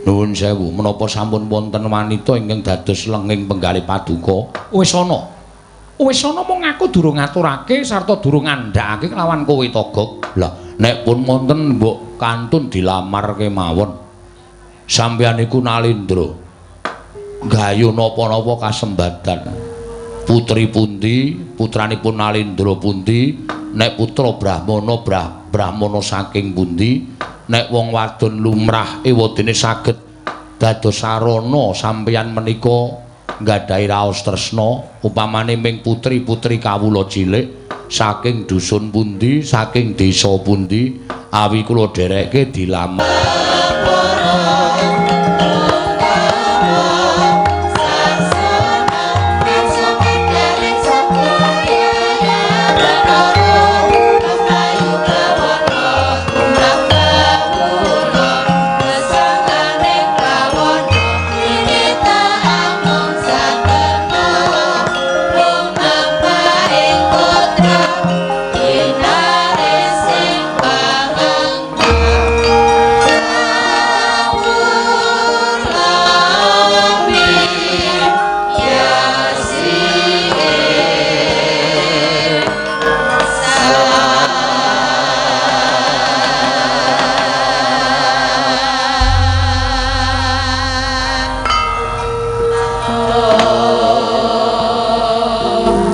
Nuwun sewu, menapa sampun wonten wanita ingkang dados lenging penggalih paduka? Wis ana. Wis ana mung aku durung ngaturake sarta durung ngandhakake kelawan kowe Togog. Lah, nek pun wonten mbok kantun dilamar kemawon. Sampeyan iku Nalindra. Gayu napa-napa kasembadan. Putri pundi, putranipun Nalindra pundi, nek putra Brahmana Brahmana saking pundi, nek wong wadon lumrah ewadene saged dados sarana sampeyan menika nggadahi raos tresna upamane ming putri-putri kawula cilik saking dusun pundi, saking desa pundi, awi kula dherekke dilamar.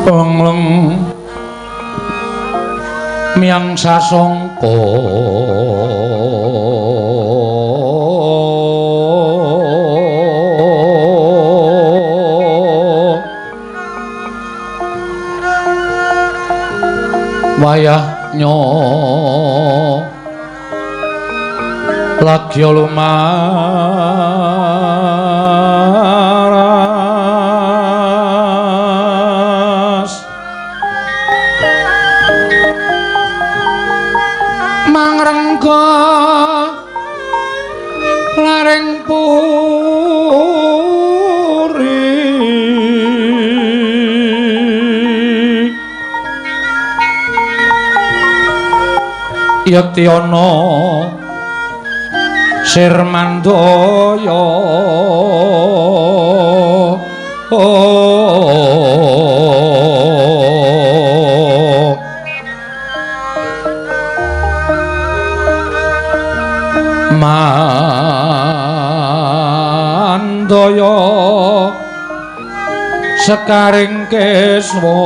Lengleng miyang sasangka wayahnya lagya lareng puri yekti ana Sirmandaya Mandaya sekaring keswa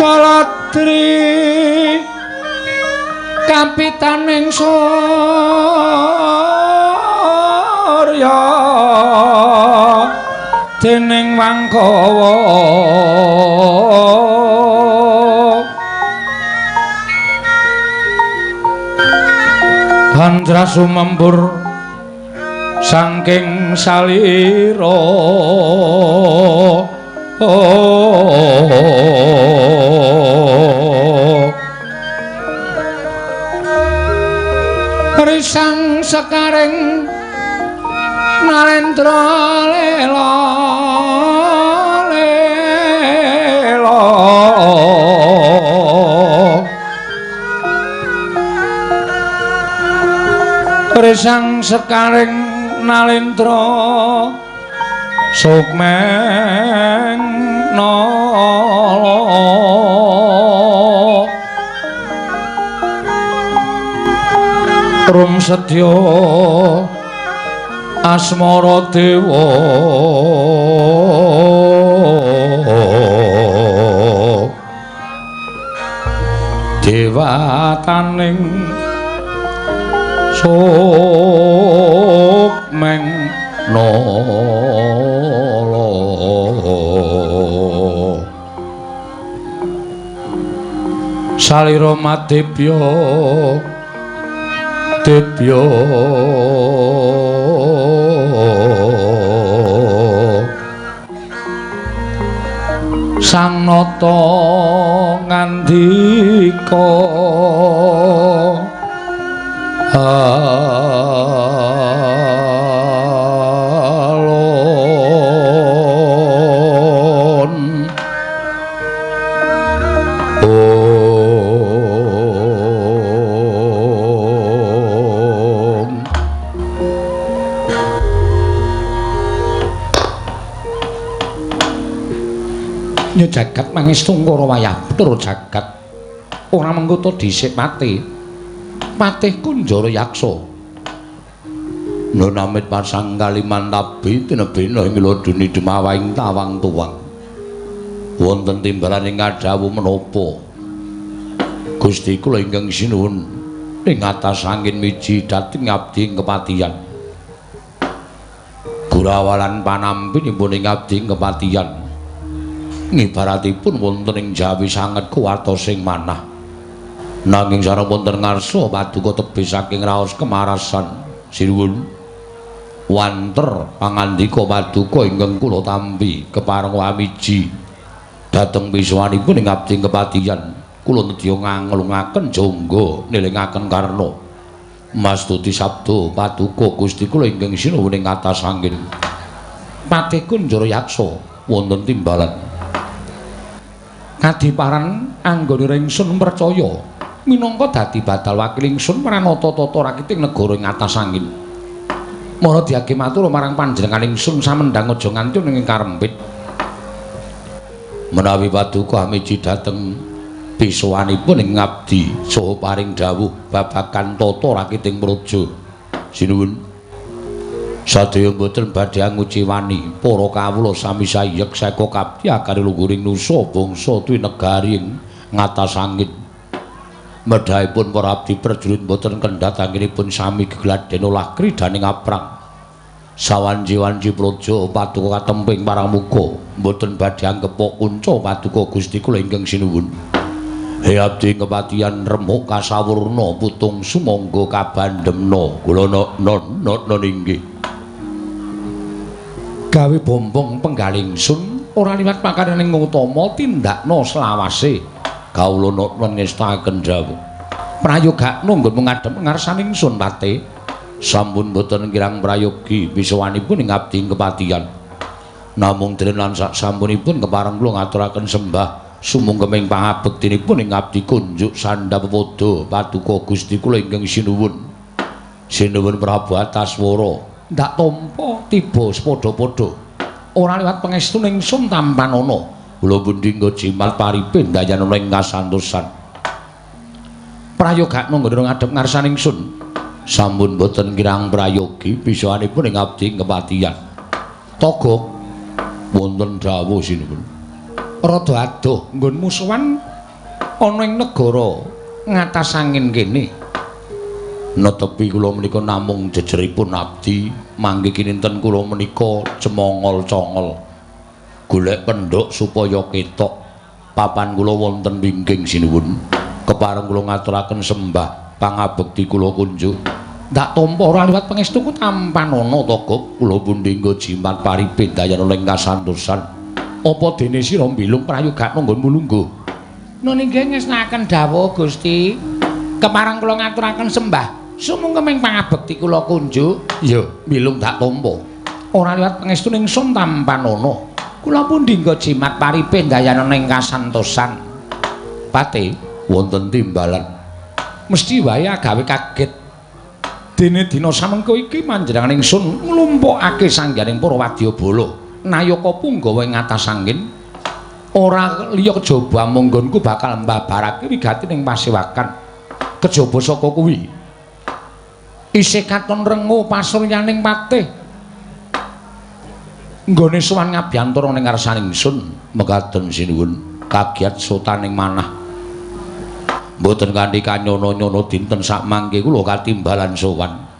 Jaladri kapitaning Surya dening Wangkawa Handra sumembur saking salira risang sekaring Nalendra lela risang sekaring Nalendra sukmeng nala rum sedya asmara dewa dewataning sukmeng nala salira madebya debya sang nata ngandika alon jagat mangestu ngkara wayah tur jagat ora mengko dhisik pati patih Kunjara Yaksa nunamit pasang kaliman tabi tinebena ing loduni demawaing tawang tuwang wonten timbalan ing kadhawuh menapa Gusti kula ingkang sinuwun ing atas angin miji dhateng ngabdi ing kepatihan Gurawalan panampinipun ing abdi kepatihan ngibaratipun wonten ing jawi sanget kuwatos ing manah nanging sareng wonten ngarsa paduka tebih saking raos kemarasan sinuwun wanter pangandika paduka ingkang kula tampi kepareng wamiji dhateng pisuwanipun ing abdi kepatihan kula nedya nganglungaken jangga nelingaken karna mastuti sabda paduka Gusti kula ingkang sinuwun ing atas angin Patih Kunjara Yaksa wonten timbalan kadiparan anggone ringsun percaya minangka dadi badal wakil ingsun pranata tata rakiting negara ing atas angin mara diage matur marang panjenengan ingsun samendhang aja nganti ning karempit menawi paduka amiji dhateng pisuwanipun ing ngabdi saha paring dawuh babagan tata rakiting praja sinuwun sadaya mboten badhe nguci wani para kawula sami sayek saka kabdi akari lungguring nusa bangsa tuwi negari ing ngatas angin medhahipun para abdi prajurit mboten kendhat anggenipun sami gegladen olah kridaning aprang sawanji-wanji praja paduka katemping parang muka mboten badhe anggep kunca paduka Gusti kula ingkang sinuwun abdi kepatihan remuk kasawurna putung sumangga kabandhemna kula non inggih gawe bombong penggalingsun ora liwat pakarening utama tindakna selawase kawula non ngestaken dawuh prayoga nunggun ngadhep ngarsaning sun pate sampun boten kirang prayogi pisuwanipun ing abdi kepatihan namung denan sak sampunipun kepareng kula ngaturaken sembah sumungkeming pangabektinipun ing abdi kunjuk sandhapada paduka Gusti kula ingkang sinuwun Prabu Ataswara ndak tampa tiba sepadha-padha ora liwat pangestu ingsun tampanana kula bundingga jimat paripin dayanana ing kasantosan prayoga nggone ngadhep ngarsaning ingsun sampun boten kirang prayogi bisaanipun ing abdi kepatihan togok wonten dawuh sinuwun rada adoh nggon musuhan ana ing negara ngatas angin kene netepi kula menika namung jejeripun abdi mangke kinten kula menika cemongol-congol golek pendhok supaya ketok papan kula wonten wingking sinuwun kepareng kula ngaturaken sembah pangabekti kula kunjuk ndak tampa ora liwat pangestu tampanana togok kula bundingga jimat paripin dayana ing kasantosan apa dene sira mbilung prayoga nggon mulungguh nun inggih ngesnaken dawuh Gusti kepareng kula ngaturaken sembah sumungkeming pangabekti kula kunjuk ya mbilung dak tampa ora liwat pangestu ingsun tampanana kula pundingga jimat paripin dayana ing kasantosan pate wonten timbalan mesti wae agawe kaget dene dina samengko iki panjenengan ingsun nglumpukake sangganing para wadyabala nayaka punggawa ing atas angin ora liya kejaba monggonku bakal mbabarake wigati ning pasewakan kejaba saka kuwi isih katon rengu pasuryaning patih nggone sowan ngabiyantara ning ngarsaning ingsun mekaten sinuwun kagiat sotaning manah mboten kanthi kanyono-nyono dinten sak mangke kula katimbalan sowan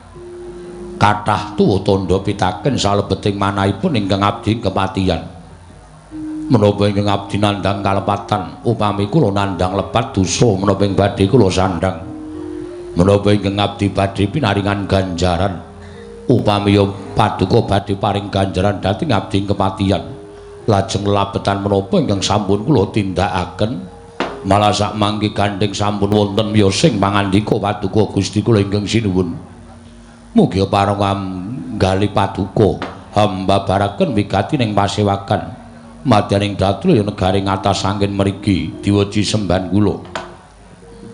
kathah tuwa tandha pitaken salebeting manahipun ingkang abdi kepatihan menapa ingkang abdi nandhang kalepatan upami kula nandhang lepat dosa menapa ing badhe kula sandhang menapa ingkang abdi badhe pinaringan ganjaran upami ya paduka badhe paring ganjaran dhateng abdi kepatihan lajeng lelabetan menapa ingkang sampun kula tindakaken malah sak mangke gandeng sampun wonten miyosing pangandika paduka Gusti kula ingkang sinuwun mugi parang gali paduka hamba baraken wigati ning pasewakan madyaning datul ya negari ngatas angin mriki diweji semban kula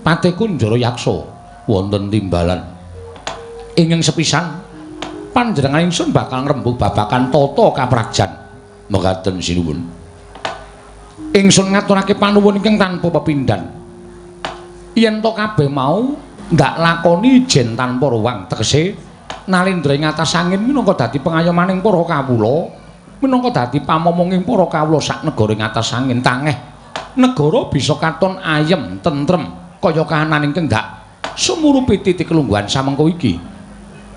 Patih Kunjara Yaksa wonten timbalan ingkang sepisan panjenengan ingsun bakal ngrembug babagan tata kaprajan mekaten sinuwun ingsun ngaturake panuwun ingkang tanpa pepindhan. Yen to kabeh mau ndak lakoni ijen tanpa ruwang tegese Nalindra ing atas angin minangka dadi pengayomaning para kawula, minangka dadi pamomonging para kawula sak negara ing atas angin tangeh negara bisa katon ayem tentrem kaya kahanan ingkang ndak sumurupi titik kelungguhan samengko iki.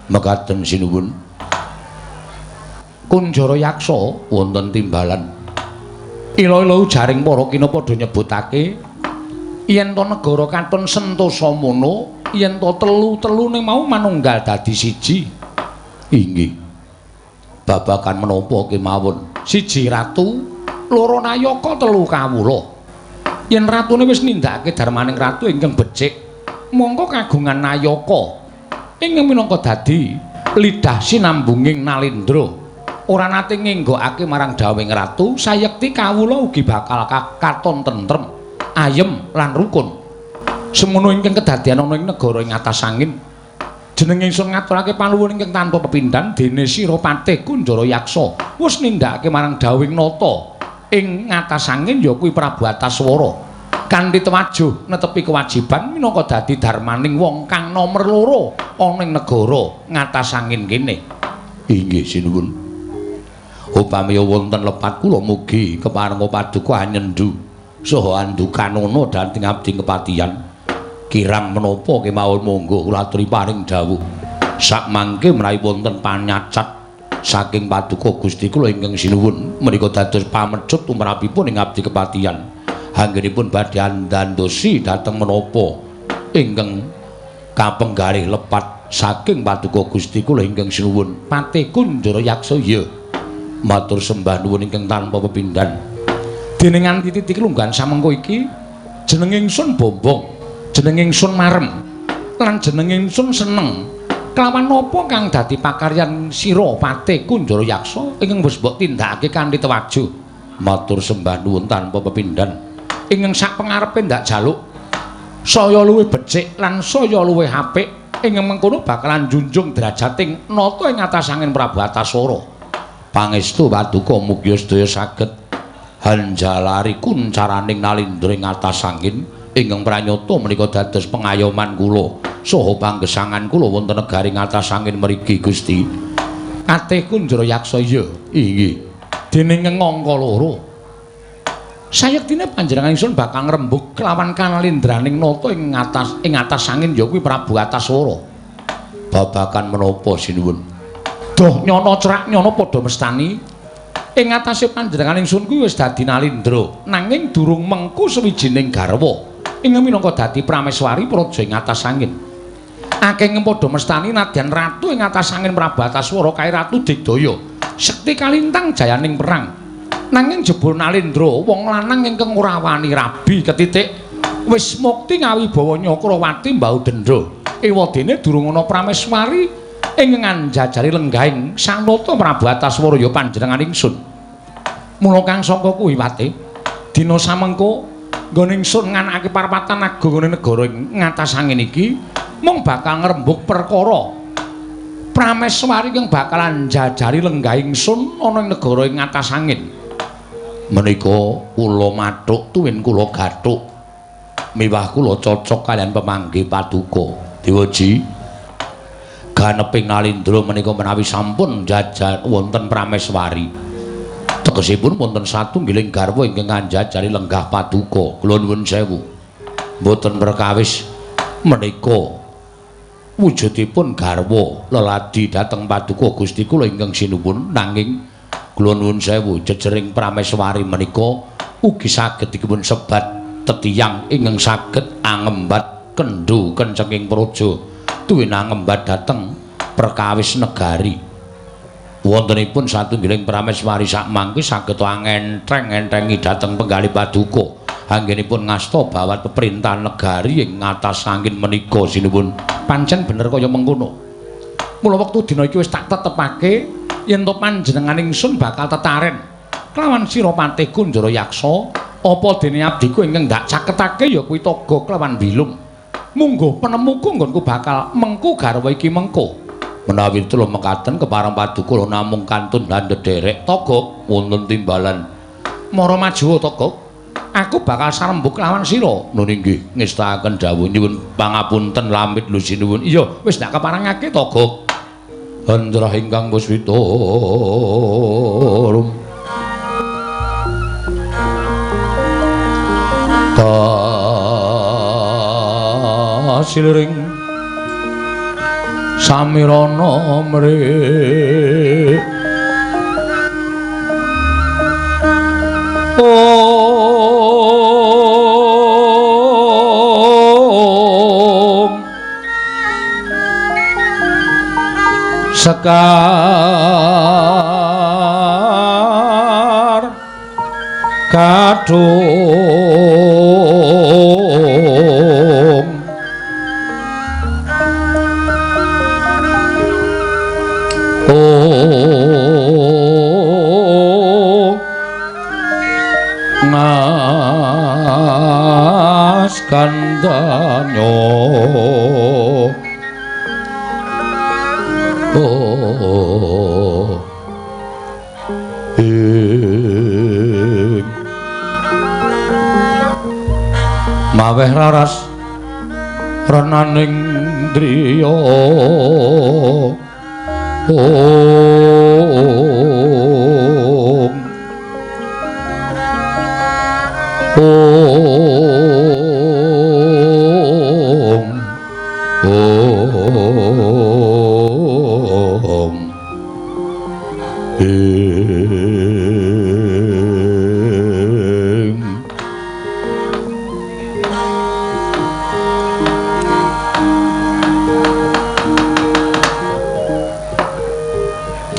Mekaten sinuwun. Kunjara Yaksa wonten timbalan. Ila-ila jaring para kina padha nyebutake yen to negara katon sentosa mono, yen to telu-telune mau manunggal dadi siji. Inggih. Babagan menapa kemawon? Siji ratu, loro nayaka, telu kawula. Yen ratune wis nindakake darmaning ratu ingkang becik, mongko kagungan nayaka ingkang minangka dadi lidah sinambunging Nalindra ora nate ngenggokake marang dawing ratu, sayekti kawula ugi bakal katon tentrem, ayem lan rukun. Semono ingkang kedadian ana ing negara ing atas angin. Jeneng ingsun ngaturake panuwun ingkang tanpa pepindhan dene sira Patih Kunjara Yaksa wis nindakake marang dawing nata ing atas angin ya kuwi Prabu Ataswara. Kanthi tewajuh netepi kewajiban minangka dadi darmaning wong kang nomer loro ana ing negara ngatas angin kene. Inggih sinuwun. Upami wonten lepat kula mugi keparenga paduka anyendu saha andukanono dhateng abdi kepatihan. Kirang menapa kemawon monggo kula aturi paring dawuh. Sakmangke menawi wonten panyacat saking paduka Gusti kula ingkang sinuwun menika dados pamecut tumrapipun ing abdi kepatihan. Anggenipun badhe andandosi dhateng menapa ingkang kapenggalih lepat saking paduka Gusti kula ingkang sinuwun Patih Kunjara Yaksa ya. Matur sembah nuwun ingkang tanpa pepindhan. Dening titik lunggahan samengko iki jeneng ingsun Bombong, jeneng ingsun Marem, lan jeneng ingsun seneng. Kelawan napa kang dadi pakaryan sira Patih Kunjara Yaksa ingkang wis mbok tindakake kanthi tewajuh. Matur sembah nuwun tanpa pepindhan. Ingkang sak pangarepe ndak jaluk saya luwih becik lan saya luwih apik ingkang mengkono bakalan junjung derajating nata ing atas angin Prabu Ataswara. Pangestu paduka mugi sedaya saged hanjalari kuncaraning Nalindra ing atas angin ingkang pranyata menika dados pengayoman kula saha panggesangan kula wonten negari ing atas angin mriki Gusti. Patih Kunjara Yaksa ya. Inggih. Dening ngangka loro sayektine panjenengan ingsun bakal ngrembug kelawan kanalindraning nata ing atas angin ya kuwi Prabu Ataswara. Babagan menapa sinuwun? Doh nyono cerak nyono padha mestani ing atase panjenengan ingsun kuwi wis dadi Nalindra nanging durung mengku sawijining garwa ingkang minangka dadi prameswari praja ing atas angin. Akeh ing padha mestani nadyan ratu ing atas angin Prabu Ataswara kae Ratu Digdaya sekti kalintang jayaning perang. Nanging jebul Nalindra wong lanang ingkang ora wani rabi ketitik wis mukti ngawibawa Nyakrawati mbau dendra. Ewadene durung ana prameswari ingkang njajari lenggahing sang nata Prabu Ataswara ya panjenengan ingsun. Mula kang sangka kuwi Patih dina samengko nggone ingsun nganakake parpatan agung ing negara ing atas angin iki mung bakal ngrembug perkara prameswari kang bakalan njajari lenggahing ingsun ana ing negara ing atas angin. Menika kula mathuk tuwin kula gathuk miwah kula cocok kalian pemanggih paduka Dewaji ganeping Nalindra menika menawi sampun jajar wonten prameswari tegesipun wonten satunggiling garwa ingkang njajari lenggah paduka. Kula nuwun sewu mboten perkawis menika wujudipun garwa leladi dhateng paduka Gusti kula ingkang sinuwun nanging kula nuwun sewu jejering prameswari menika ugi saged dipun sebat tetiyang ingkang saged angembat kendhu kencenging praja tuwin angembat dhateng perkawis negari. Wontenipun satunggiling prameswari sakmangke saged angentreng-entrengi dhateng penggalih paduka anggenipun ngasta bawat peperintahan negari ing atas angin menika sinuwun. Pancen bener kaya mengkono. Mula wektu dina iki wis tak tetepake yen to panjenengan ingsun bakal tetaren kelawan sira Patih Kunjara Yaksa apa dene abdiku ingkang ndak caketake ya kuwi toga kelawan bilung. Munggo penemuku nggonku bakal mengku garwa iki mengko. Menawi telu mekaten kepareng paduka namung kantun lan ndederek toga wonten timbalan. Mara maju toga. aku bakal sarembuk lawan sira. Nun inggih ngestaken dawuh nyuwun pangapunten lamit lho sinuwun. Iya, wis ndak keparengake to, Gok. Handrah ingkang puswita rum. Kasiling samirana mrih sekar kadung ngas kandanyo maweh raras renaning driya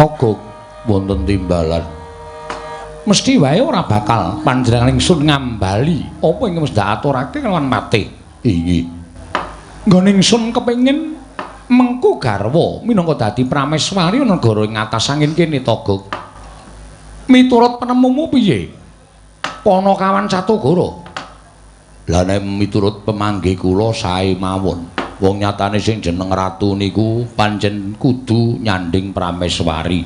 Togok wonten timbalan mesti wae ora bakal panjenengan ingsun ngambali apa ingkang wis aturake kelawan mate. Inggih. Nggone ingsun kepengin mengku garwa minangka dadi prameswari negara ing atas angin kene Togok. Miturut penemumu piye? Panakawan Satugara. Lah nek miturut pemanggih kula sae mawon. Wong nyatane sing jeneng ratu niku pancen kudu nyanding prameswari.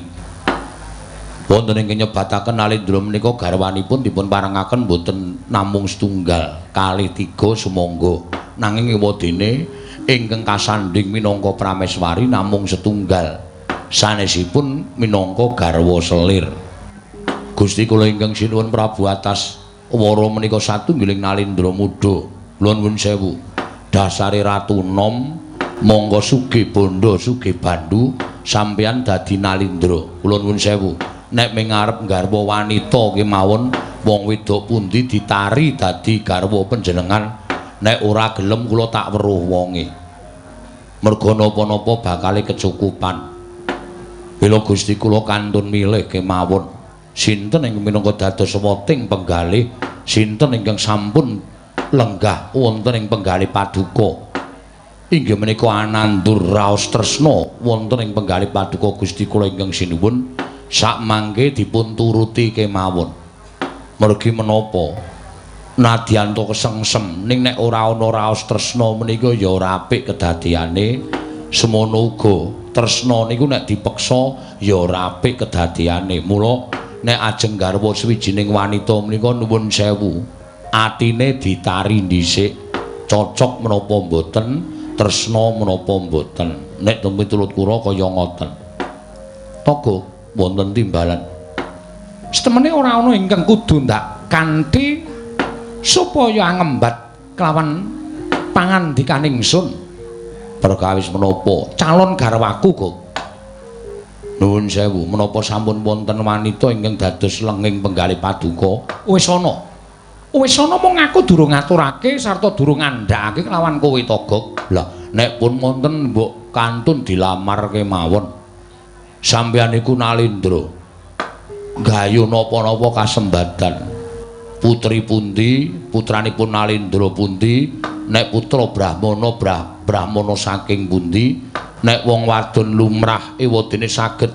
Wonten ing nyebataken Nalindra menika garwanipun dipun parengaken boten namung setunggal, kalih tiga sumangga. Nanging ewadene ingkang kasanding minangka prameswari namung setunggal. Sanesipun minangka garwa selir. Gusti kula ingkang sinuwun Prabu Atas Wara menika satunggiling Nalindra muda. Nuwun sewu. Dasare Ratu Nom monggo sugih bondo sugih bandu sampeyan dadi Nalindra. Kula nuwun sewu. Nek mengarep garwa wanita kemawon wong wedok pundi ditari dadi garwa panjenengan. Nek ora gelem kula tak weruh wonge. Merga napa-napa bakale kecukupan. Bila Gusti kula kantun milih kemawon sinten ingkang minangka dados weting penggalih, sinten ingkang sampun lenggah wonten ing penggalih paduka. Inggih menika Anandur raos tresna wonten ing penggalih paduka Gusti kula ingkang sinuwun sakmangke dipun turuti kemawon. Mergi menapa nadyanto kesengsem ning nek ora ana raos tresna menika ya ora apik kedadeane. Semono uga tresna niku nek dipeksa ya ora apik kedadeane. Mula nek ajeng garwa sawijining wanita menika nuwun sewu atine ditari dhisik cocok menapa mboten tresna menapa mboten. Nek miturut kula kaya ngoten. Togok wonten timbalan setemene ora ana ingkang kudu ndak kanthi supaya ngembat kelawan pangandikaning ingsun perkawis menapa calon garwaku Kok. Nuwun sewu menapa sampun wonten wanita ingkang dados lenging penggalih paduka wis ana. Wis ana mung aku durung ngaturake sarta durung ngandhakake kelawan kowe Togok. Lah nek pun wonten mbok kantun dilamar kemawon. Sampeyan iku Nalindra. Gayu napa-napa kasembadan. Putri pundi, putranipun Nalindra pundi, nek putra Brahmana saking pundi, nek wong wadon lumrah ewadene saged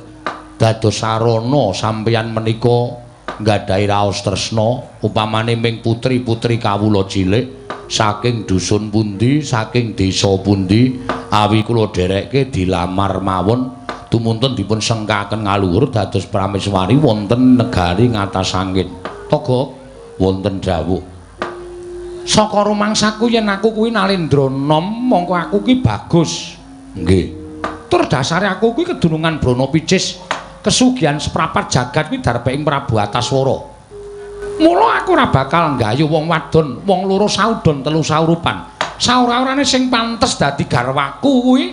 dados sarana sampeyan menika nggadahi raos tresna upamane ming putri-putri kawula cilik saking dusun pundi saking desa pundi awi kula dherekke dilamar mawon tumuntun dipun sengkaken ngaluhur dados prameswari wonten negari ngatas angin. Togok wonten dawuh Saka rumangsaku yen aku kuwi Nalendra Nom, mongko aku ki bagus. Nggih. Tur dasare aku kuwi kedunungan Brana Picis, kesugihan seprapat jagat kuwi dareping Prabu Ataswara. Mula aku ora bakal nggayu wong wadon, wong loro saudon telu saurupan. Saora-orane sing pantes dadi garwaku kuwi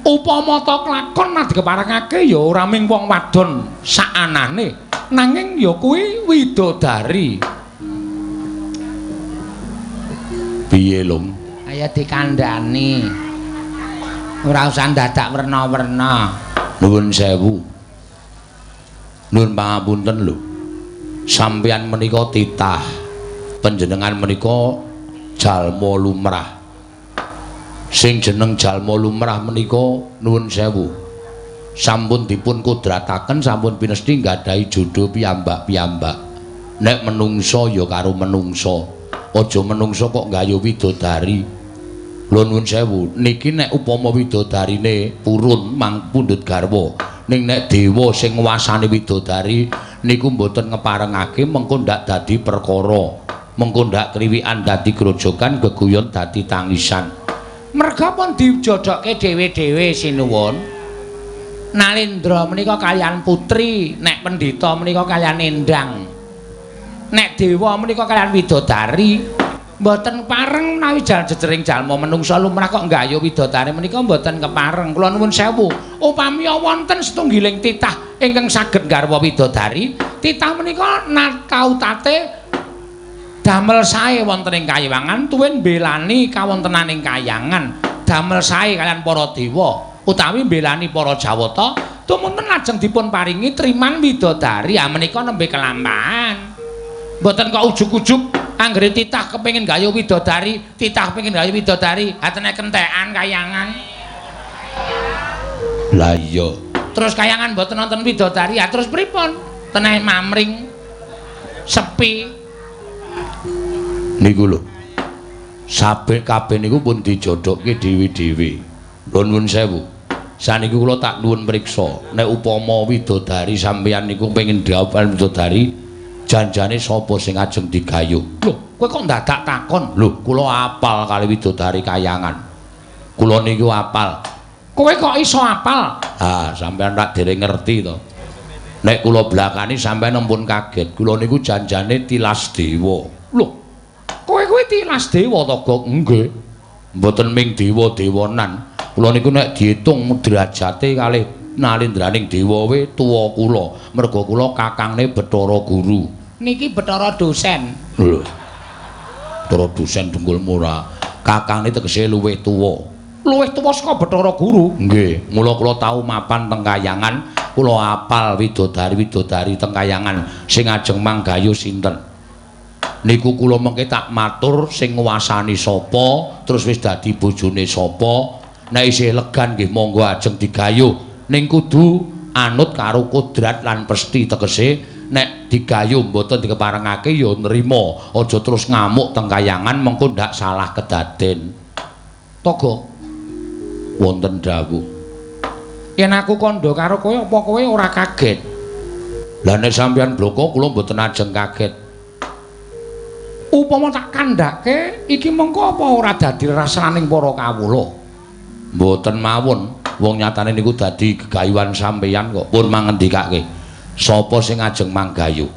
upama ta kelakon nek dikeparengake ya ora ming wong wadon saanane, nanging ya kuwi widodari. Piye, Lum? Kaya dikandhani. Ora usah dadak werna-werna. Nuwun sewu. Nuwun pangapunten lho. Sampeyan menika titah. Panjenengan menika jalma lumrah. Sing jeneng jalma lumrah menika nuwun sewu. Sampun dipun kudrataken, sampun pinesti nggadahi jodho piyambak-piyambak. Nek menungso ya karo menungso. Aja menungso kok nggayu widodari. Lho nuwun sewu, niki nek upama widodarine purun mang pundhut garwa, ning nek dewa sing nguwasani widodari niku mboten ngeparengake mengko ndak dadi perkara. Mengko ndak kriwikan dadi grojogan, geguyon dadi tangisan. Merga pun dijodokke dhewe-dhewe sinuwun. Nalendra menika kaliyan putri, nek pendhita menika kaliyan Endang. Nek dewa menika kaliyan widodari, mboten pareng menawi jejering jalma menungsa lumrah kok nggayu widodari menika mboten kepareng. Kula nuwun sewu, upami wonten setunggiling titah ingkang saged garwa widodari, titah menika nakautate damel sae wonten ing kayiwangan, tuwin mbelani kawontenaning kayangan, damel sae kaliyan para dewa utawi mbelani para jawata, tumunten lajeng dipun paringi triman widodari. Menika nembe kelampahan. Mboten kok ujug-ujug anggere titah kepengin gayu widodari, titah pengin gayu widodari, atene kentekan kayangan. Lah iya. Terus kayangan mboten nonton widodari, ya terus pripun? Teneh mamring sepi. Niku lho. Sabeh kabeh niku pun dijodhokke dhewe-dhewe. Lho nuwun sewu. Saniki kula tak nuwun mriksa, nek upama widodari sampeyan niku pengin dawuhan widodari, janjane sapa sing ajeng digayuh? Lho, kowe kok ndadak takon? Lho, kula apal kali widodari kayangan. Kula niku apal. Kowe kok iso apal? Ah, sampeyan tak dereng ngerti to. Nek kula blakani sampeyan ampun kaget. Kula niku janjane tilas dewa. Lho, kowe kuwi tilas dewa to, Gok? Nggih. Mboten ming dewa-dewanan. Kula niku nek diitung derajate kalih nalindraning dewa we tuwa kula. Merga kula kakangne Bathara Guru. Niki Bathara dosen. Lho. Bathara dosen dengkul murah. Kakangne tegese luwih tuwa. Luwih tuwa saka Bathara Guru? Nggih. Mula kula tau mapan teng kayangan, kula apal widodari-widodari teng kayangan sing ajeng manggayu sinten. Niku kula mengke tak matur sing nguwasani sapa, terus wis dadi bojone sapa. Nek isih legan nggih monggo ajeng digayuh. Ning kudu anut karo kodrat lan pesti, tegese nek digayuh mboten dikeparengake ya nrimo, aja terus ngamuk teng kayangan mengko ndak salah kedaden. Togo wonten dawuh. Yen aku kandha karo kowe apa kowe ora kaget? Lah nek sampeyan bloko kula mboten ajeng kaget. Upama tak kandhake iki mengko apa ora dadi rasaning para kawula? Mboten mawon. Wong nyatane niku dadi gegayuhan sampeyan kok. Pun mangendikake. Sapa sing ajeng manggayu?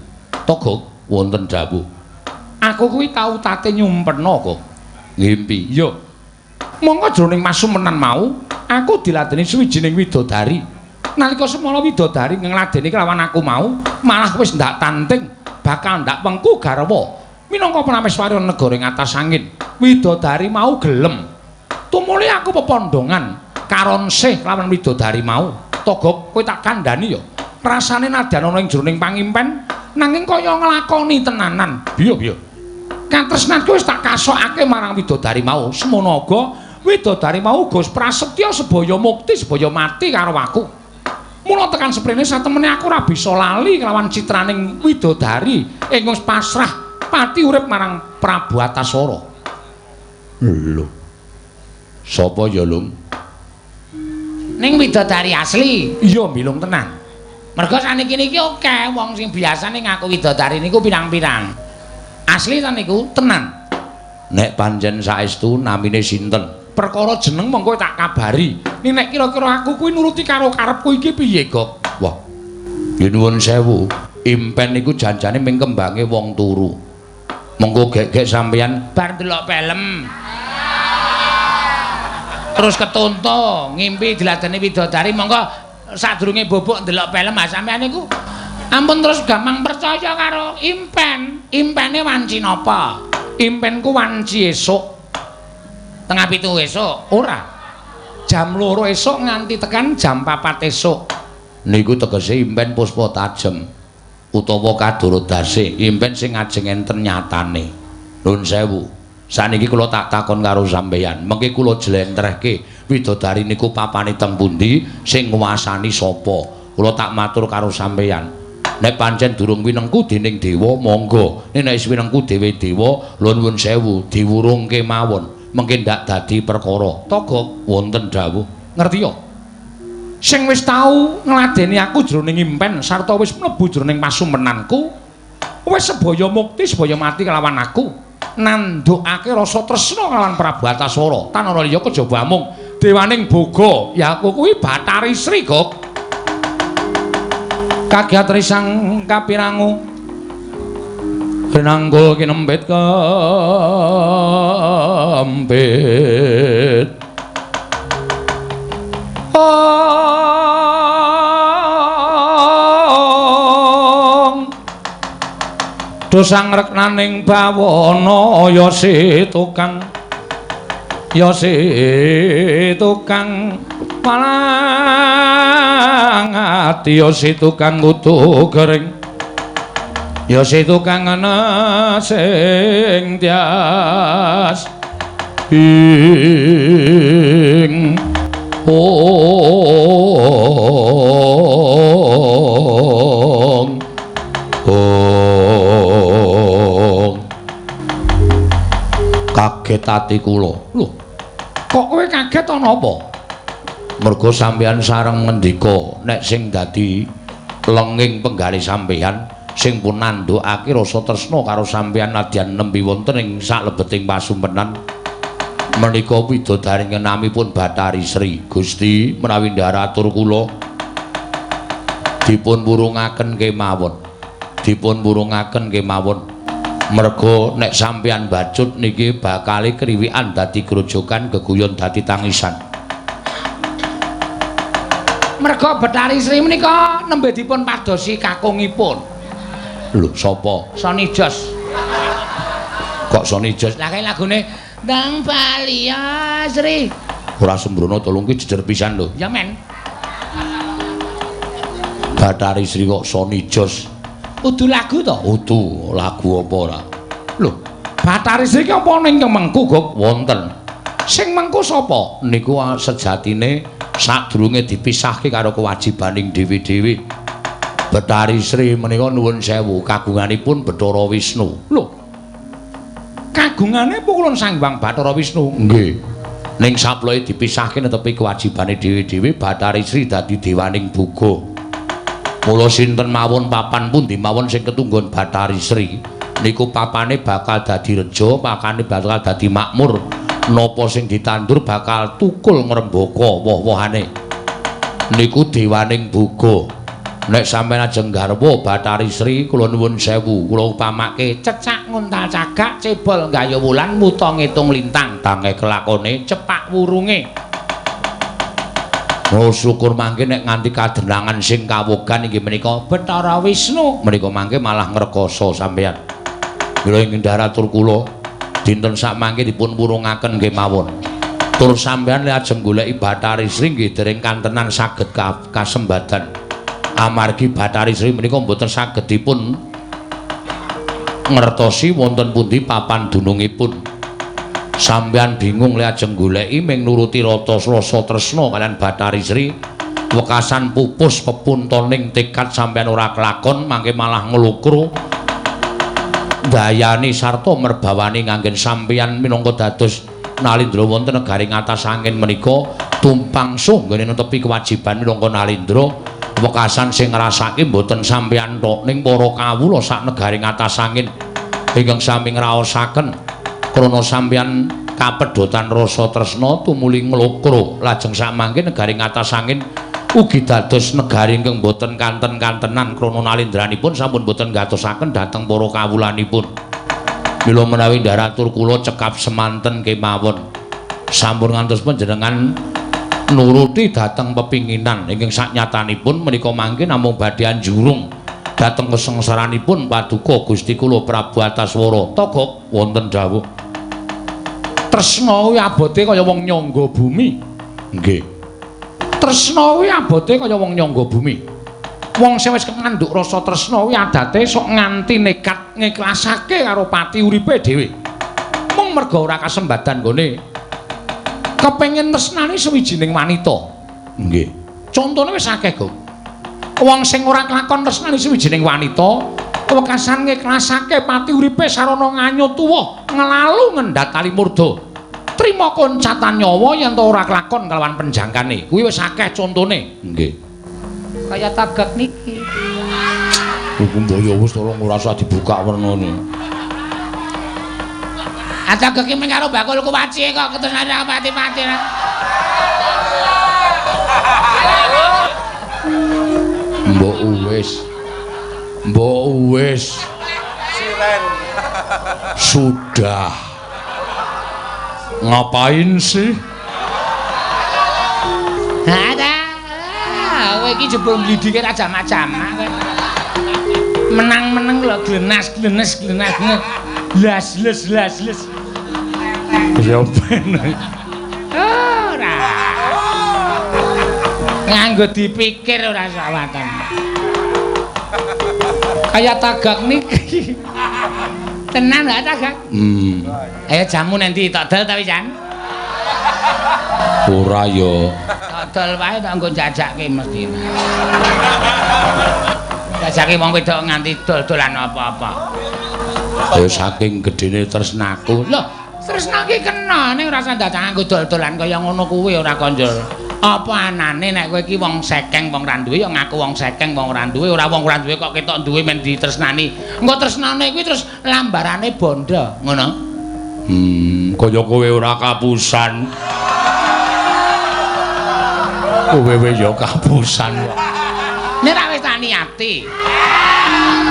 Togo wonten dawuh. Aku kuwi tau tate nyumpena kok. Ngimpi. Iya. Monggo jroning masumenan mau, aku diladeni suwijining widodari. Nalika semana widodari ngladeni kelawan aku mau, malah wis ndak tanting, bakal ndak wengku garwa. Minangka prameswari negara ing atas angin, widodari mau gelem. Tumuli aku pepondongan karon sih lawan widodari mau. Togo kowe tak kandhani ya. Rasane nadyan ana ing jroning pangimpen nanging kaya nglakoni tenanan. Biya. Katresnanku wis tak kasokake marang widodari mau. Semono uga widodari mau uga prasetya sebaya mukti, sebaya mati karo aku. Mula tekan seprene satemene aku ora bisa lali kelawan citraning widodari ingkang pasrah pati urip marang Prabu Ataswara. Lho. Sapa ya, Lung? Ning widodari asli. Iya, milung tenan. Merga saniki niki akeh wong sing biasane ngaku widodari niku pirang-pirang. Asli ta niku tenan. Nek pancen saestu namine sinten? Perkara jeneng mongko tak kabari. Nek kira-kira aku kuwi nuruti karo karepku iki piye, Gok? Wah. Ya nuwun sewu. Impen iku janjane ming kembange wong turu. Monggo gek-gek sampeyan bar delok film. Terus ketonto, ngimpi diladeni widodari monggo sadurunge bobok ndelok film sampeyan niku. Ampun terus gampang percaya karo impen. Impene wanci napa? Impenku wanci esuk. Tengah 7 esuk. Ora. Jam 2 esuk nganti tekan jam 4 esuk. Niku tegese impen puspa tajem utawa kadorodase. Impen sing ajeng enten nyatane. Nuwun sewu. Saniki kula tak takon karo sampeyan. Mengke kula jlentrehke widodari niku papane teng pundi, sing nguwasani sapa? Kula tak matur karo sampeyan. Nek pancen durung winengku dening dewa monggo, nek wis winengku dhewe dewa nuwun sewu diwurungke mawon, mengke ndak dadi perkara. Togok wonten dawuh. Ngerti ya? Sing wis tau ngladeni aku jroning impen sarta wis mlebu jroning pasumpenanku, wis sebaya mukti sebaya mati kelawan aku. Nandukake rasa tresna kelawan Prabu Antaswara. Tan ora liya kejaba mung dewaning boga, ya aku kuwi Bathari Sri, Gok. Kagiat risang kapirangu rinanggo kinembet kembet dosang reknaning bawana ya si tukang malang ati ya si tukang kudu gering ya si tukang ana sing tias ing kaget ati kula. Lho, kok kowe kaget ana apa? Mergo sampeyan sareng ngendika nek sing dadi lenging penggali sampeyan sing pun nandukake rasa tresna karo sampeyan nadyan nembe wonten ing saklebeting pasumpenan menika widodari ngenamipun Bathari Sri. Gusti menawi ndaratur kula dipun wurungaken kemawon. Merga nek sampeyan bacut niki bakale kriwikan dadi grojogan geguyon dadi tangisan. Merga Bathari Sri menika nembe dipun padosi kakungipun. Lho, sapa? Sony Jos. Kok Sony Jos? Lah kae lagune Ndang Bali ya Sri. Ora sembrono tolong ki jejer pisan lho. Ya men. Bathari Sri kok Sony Jos. Udu lagu to? Udu, lagu apa ora? Lho, Bathari Sri ki apa ning Mengku, Gok? Wonten. Sing mengku sapa? Niku sejatine sadurunge dipisahke karo kewajibaning dhewe-dhewe. Bathari Sri menika nuwun sewu kagunganipun Bathara Wisnu. Lho. Kagungane pukulun Sang Hyang Bathara Wisnu. Nggih. Ning saploke dipisahke netepi kewajibane dhewe-dhewe Bathari Sri dadi dewaning boga. Mula sinten mawon papan pundi mawon sing ketunggon Bathari Sri niku papane bakal dadi reja, pakane bakal dadi makmur. Napa sing ditandur bakal tukul ngrembaka woh-wohane. Niku dewaning boga. Nek sampeyan ajeng garwa Bathari Sri kula nuwun sewu, kula upamake cecak nguntal cagak, cebol gaya wulan, muta ngitung lintang, tange kelakone cepak wurunge. Oh syukur mangke nek nganti kadenangan sing kawogan inggih menika Bathara Wisnu. Menika mangke malah ngrekoso sampeyan. Mila ing ndaratur kula dinten sak mangke dipun wurungaken nggih mawon. Tur sampeyan lek ajeng goleki Bathari Sri nggih dereng kantenan saged kasembadan. Amargi Bathari Sri menika mboten saged dipun ngertosi wonten pundi papan dunungipun. Sampeyan bingung lek ajeng goleki ming nuruti rasa tresna kaliyan Bathari Sri. Wekasan pupus pepuntoning tekad sampeyan ora kelakon mangke malah nglukru dayani sarta merbawani nganggen sampeyan minangka dados nalindra wonten negaring atas angin menika tumpang suh nggone netepi kewajiban minangka nalindra. Wekasan sing ngrasake mboten sampeyan tok ning para kawula sak negaring atas angin ingkang sami ngraosaken krana sampeyan kapedhotan rasa tresna tumuli nglokro lajeng samangke negari ngatas angin ugi dados negari ingkang boten kanten-kantenan krana nalindranipun sampun boten gatosaken dhateng para kawulanipun. Mila menawi ndaratur kula cekap semanten kemawon sampun ngantos panjenengan nuruti dhateng pepinginan ingkang saknyatanipun menika mangke namung badhe anjurung dhateng kesengsaranipun paduka Gusti kula Prabu Antaswara. Togok wonten dawuh tresna kuwi abote kaya wong nyangga bumi. Nggih. Tresna kuwi abote kaya wong nyangga bumi. Wong sing wis ngandhuk rasa tresna kuwi adate sok nganti nekat ngiklasake karo pati uripe dhewe. Mung merga ora kasembadan nggone kepengin tresnani sawijining wanita. Nggih. Contone wis akeh, Gong. Wong sing ora kelakon tresnani sawijining wanita wekasan ngiklasake pati uripe sarana nganyut tuwa nglalu ngendhat kalimurda trima koncatan nyawa yen to ora kelakon kalawan penjangkane kuwi wis akeh contone. Nggih kaya tagak niki hukum boyo wis tolong ora usah dibuka wernane tagak iki mung karo bakul kuwaci kok ketenan pati-pati Mbok wis siren sudah ngapain sih ada kowe iki jebul mlidike ra jamak-jamak kowe menang-menang lho glenas las ya ben ora nganggo dipikir ora sawatan kaya tagak niki tenan gak tagak ayo jamu nanti tak dol tapi jan ora yo tak dol wae tak nggo jajakke mesti jajake wong wedok nganti dol-dolan apa-apa ayo saking gedene tresnaku lho tresna ki kena ning ora usah dadak nggo dol-dolan kaya ngono kuwi ora konjol. Apa anane nek kowe iki wong sekeng wong ra duwe ya ngaku wong sekeng wong ra duwe ora wong ra duwe kok ketok duwe men ditresnani. Engko tresnane kuwi terus lambarane bondo, ngono. Kaya kowe ora kapusan. Kowe ya kapusan kok. Nek ra wis tak niati.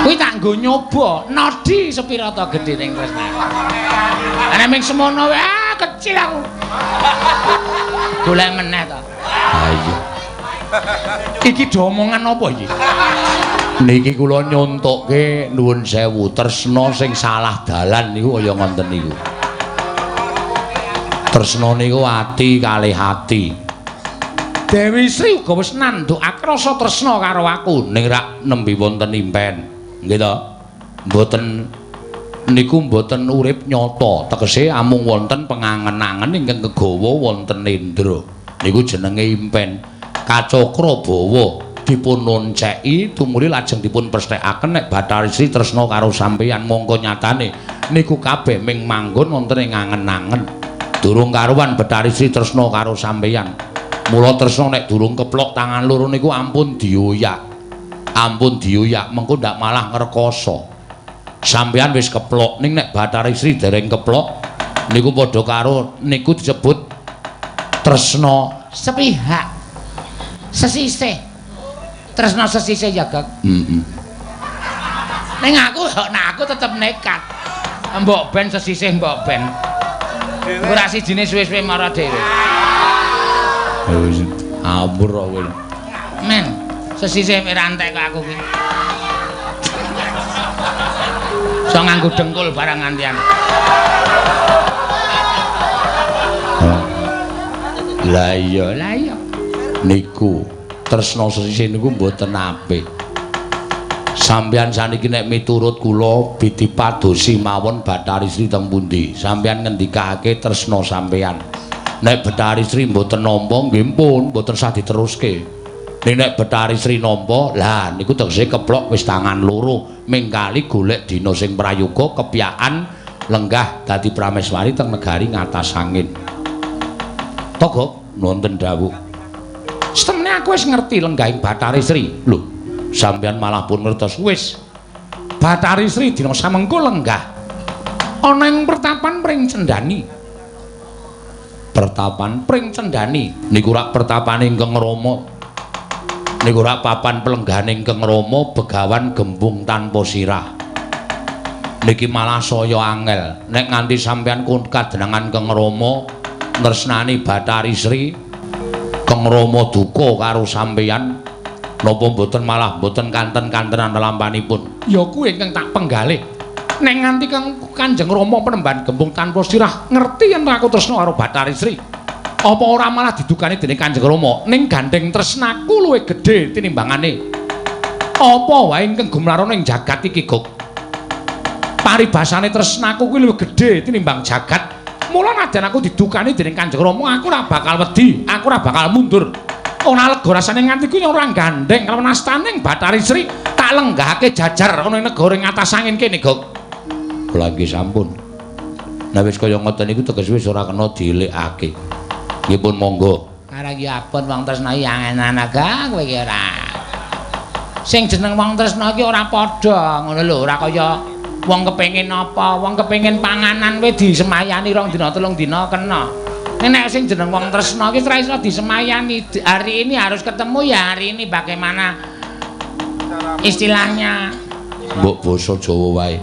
Kuwi tak nggo nyoba nodi sepira to gedhening tresnane. Ana ming semono wae kecil aku. Golek meneh to. Ayo. Iki domongan apa iki? Niki kula nyontokke nuwun sewu tresna sing salah dalan niku kaya ngoten niku. Tresna niku ati kalih ati. Dewi Sri uga wis nandhukake rasa tresna karo aku ning rak nembe wonten impen. Nggih to? Mboten niku mboten urip nyata, tegese amung wonten pengangen-angen ingkang kegawa wonten nendra. Niku jenenge impen. Kacakra bawa dipun nonceki tumuli lajeng dipun pesthekaken nek Bathari Sri tresna karo sampeyan mongko nyatane niku kabeh ming manggon wonten ing angen-angen. Durung karuan Bathari Sri tresna karo sampeyan. Mula tresna nek durung keplok tangan loro niku ampun dioyak. Ampun dioyak mengko ndak malah ngrekoso. Sampeyan wis keplok ning nek Bathari Sri dereng keplok niku padha karo niku disebut tresna sepihak. Sesisih. Tresna sesisih ya, Gak. Ning aku tetep nekat. Mbok ben sesisih mbok ben. Ora sijine suwe-suwe mara dhewe. Wis abur kowe. Men, sesisih mirantek kok aku ki. So nganggo dengkul barang ngantian. Lah iya. Niku tresna sesisih niku mboten apik. Sampeyan saniki nek miturut kula dipadosi mawon Bathari Sri teng pundi? Sampeyan ngendikake tresna sampeyan. Nek Bathari Sri mboten nampa nggih pun mboten sah diteruske. Nek nek Bathari Sri nampa, lah niku tegese keplok wis tangan loro mingkali golek dina sing prayoga kepyakan lenggah dadi prameswari teng negari ngatas angin. Togok wonten dawuh. Setemene aku wis ngerti lenggahing Bathari Sri. Lho, sampeyan malah pun ngertos wis. Bathari Sri dina samengko lenggah. ana ing pertapan pring cendani. Pertapan pring cendani niku rak pertapane Ingkang Rama. Niku rak papan pelenggane Ingkang Rama begawan gembung tanpa sirah. Niki malah saya angel nek nganti sampeyan kadenangan Kang Rama tresnani Bathari Sri Kang Rama duka karo sampeyan napa mboten malah mboten kanten-kantenan lampahipun. Ya kuwi ingkang tak penggalih. Nek nganti Kanjeng Rama penemban gembung tanpa sirah ngerti yen aku tresna karo Bathari Sri. Apa ora malah didukani dening Kanjeng Rama ning gandeng tresnaku luwih gedhe tinimbangane. Apa wae ingkang gumlarana ing jagat iki, Guk? Paribasane tresnaku kuwi luwih gedhe tinimbang jagat. Mula nadyan aku didukani dening Kanjeng Rama, aku ora bakal wedi, aku ora bakal mundur. Ora lega rasane nganti kuwi ora gandeng kalawan astaning Bathari Sri tak lenggahake jajar ana ing negara ing atas angin kene, Guk. Kula nggih sampun. Nah wis kaya ngoten niku teges wis ora kena dilekake. Nggih pun monggo. Karangipun wong tresna iki angen aga kowe iki ora. Sing jeneng wong tresna iki ora padha, ngono lho, ora kaya wong kepengin apa, wong kepengin panganan kowe disemayani 2 dina 3 dina kena. Nek sing jeneng wong tresna iki ora iso disemayani. Hari ini harus ketemu ya hari ini bagaimana istilahnya. Mbok basa Jawa wae.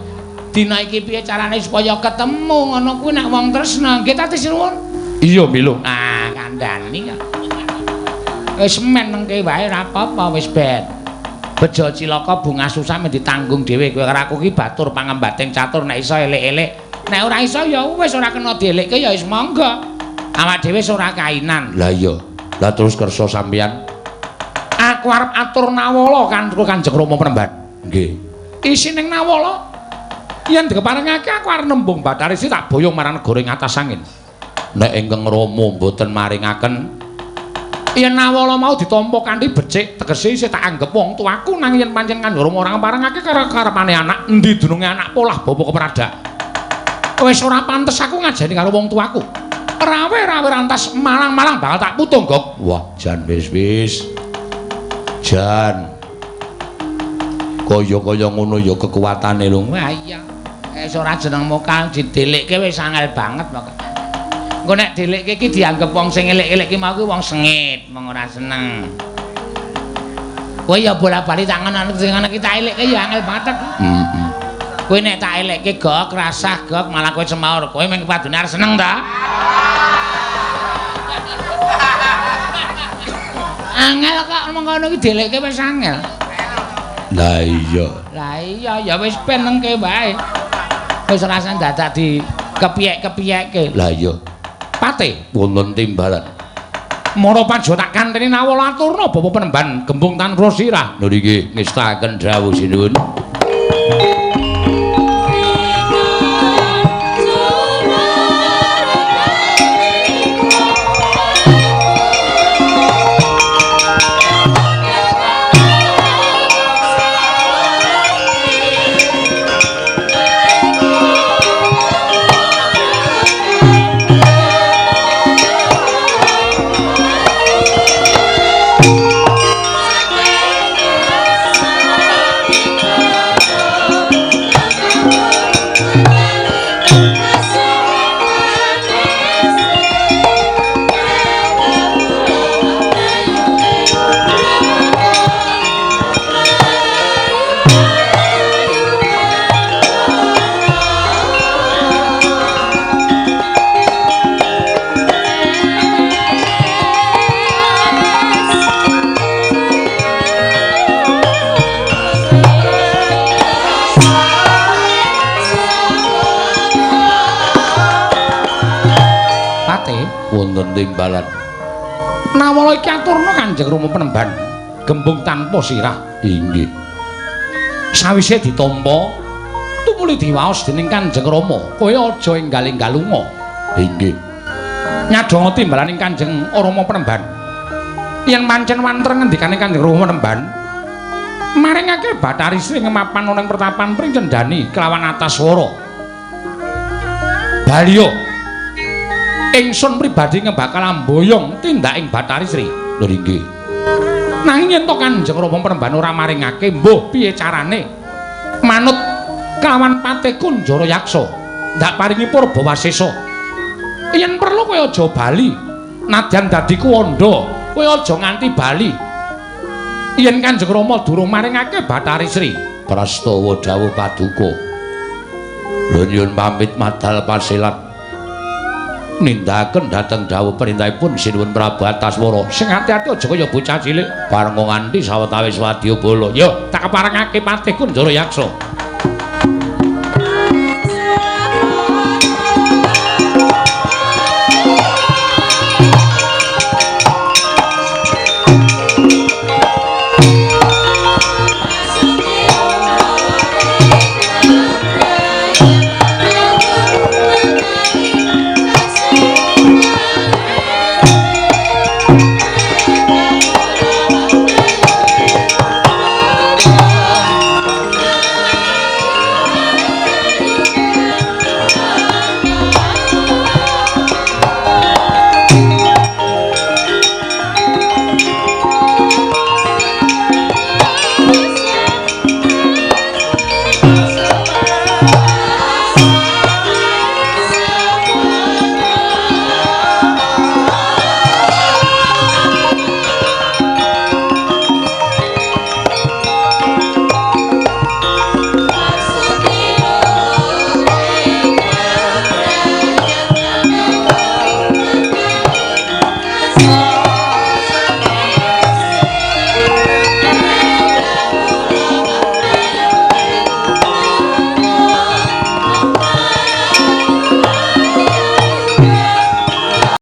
Dina iki piye carane supaya ketemu ngono kuwi nek wong tresna. Nggih ta Tisnuwun? Iya, Milo. Ah, kandhani kok. Wis men nengke wae ora apa-apa wis ben. Bejo cilaka bunga susah men ditanggung dhewe kowe karo aku ki batur pangembating catur nek iso elek-elek. Nek ora iso ya wis ora kena dielekke ya wis monggo. Awak dhewe wis ora kainan. Lah iya. Lah terus kersa sampeyan. Aku arep atur nawala kan Kanjeng Rama penemban. Nggih. Isining nawala yen dikeparengake aku arep nembung Bathari Sri tak boyong marang negara ing atas angin. Nek Ingkang Rama mboten maringaken yen nawala mau ditampa kanthi becik tegese isih tak anggap wong tuaku nang yen pancen Kanjeng Rama ora parengake karo karepane anak endi dununge anak polah bapa kepradak. Wis ora pantes aku ngajeni karo wong tuaku. Rawe-rawe rantas malang-malang bakal tak putung, Gok. Wah, jan wis. Jan. Kaya-kaya ngono ya kekuatane lho. Wah iya. Wis ora jeneng mokal didelikke wis angel banget kok. Engko nek delikke iki dianggep wong sing elek-elek ki mau kuwi wong sengit, wong ora seneng. Kowe ya bola-bali tak ngono sing ana kita elekke ya angel banget. Heeh. Kowe nek tak elekke Gok, rasah Gok, malah kowe semaur. Kowe mung kepadune arep seneng ta? Angel kok mengkono iki delekke wis angel. Lah iya. Lah iya ya wis ben nengke wae. Wis rasane dadak di kepiyek-kepiyekke. Lah iya. Pate Wonten timbalan. mara panjo tak kanteni nawala aturna bapa penemban gembung tanpa sirah. Lho niki ngestaken dawuh sinuwun. Wonten timbalan. Nawala iki aturna Kanjeng Rama penemban gembung tanpa sirah. Inggih. Sawise ditampa tumuli diwaos dening Kanjeng Rama, kowe aja enggal-enggal lunga. Inggih. Nyadhanga timbalaning Kanjeng Rama penemban. Yen pancen wanter ngendikane Kanjeng Rama penemban, maringake Bathari Sri ngemapan ana ing pertapan pring cendani kelawan ataswara. Baliya ingsun pribadi ngebakal amboyong tindaking Bathari Sri. Lho nggih. Nanging yen to Kanjeng Rama penemban ora maringake, mbuh piye carane manut kelawan Patih Kunjara Yaksa ndak paringi Purbawasesa. Yen perlu kowe aja bali. Nadyan dadi kuwanda, kowe aja nganti bali. Yen Kanjeng Rama durung maringake Bathari Sri, prastawa dawuh Paduka. Lha nyuwun pamit madal pasilat. Nindakaken dhateng dawuh perintahipun Sinuwun Prabu Antaswara. Sing ati-ati aja kaya bocah cilik bareng nganti sawetawis wadyabala. Yo, tak keparengake patihku Ndara Yaksa.